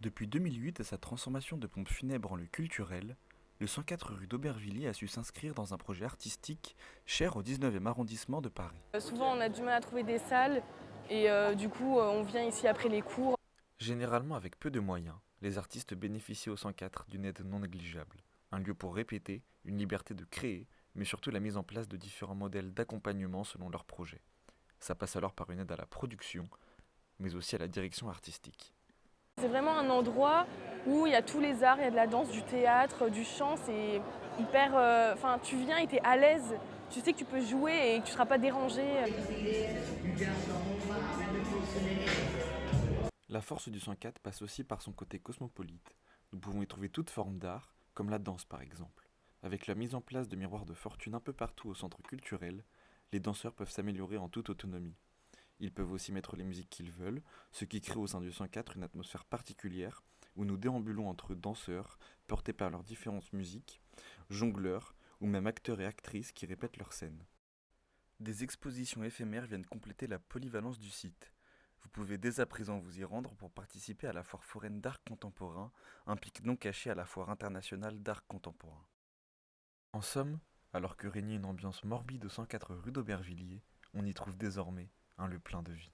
Depuis 2008 et sa transformation de pompe funèbre en lieu culturel, le 104 rue d'Aubervilliers a su s'inscrire dans un projet artistique cher au 19e arrondissement de Paris. Souvent, on a du mal à trouver des salles et du coup, on vient ici après les cours. Généralement avec peu de moyens, les artistes bénéficient au 104 d'une aide non négligeable. Un lieu pour répéter, une liberté de créer, mais surtout la mise en place de différents modèles d'accompagnement selon leurs projets. Ça passe alors par une aide à la production, mais aussi à la direction artistique. C'est vraiment un endroit où il y a tous les arts, il y a de la danse, du théâtre, du chant. C'est hyper. Enfin, tu viens et tu es à l'aise. Tu sais que tu peux jouer et que tu ne seras pas dérangé. La force du 104 passe aussi par son côté cosmopolite. Nous pouvons y trouver toute forme d'art, comme la danse par exemple. Avec la mise en place de miroirs de fortune un peu partout au centre culturel, les danseurs peuvent s'améliorer en toute autonomie. Ils peuvent aussi mettre les musiques qu'ils veulent, ce qui crée au sein du 104 une atmosphère particulière où nous déambulons entre danseurs, portés par leurs différentes musiques, jongleurs ou même acteurs et actrices qui répètent leurs scènes. Des expositions éphémères viennent compléter la polyvalence du site. Vous pouvez dès à présent vous y rendre pour participer à la foire foraine d'art contemporain, un pic non caché à la foire internationale d'art contemporain. En somme, alors que régnait une ambiance morbide au 104 rue d'Aubervilliers, on y trouve désormais un lieu plein de vie.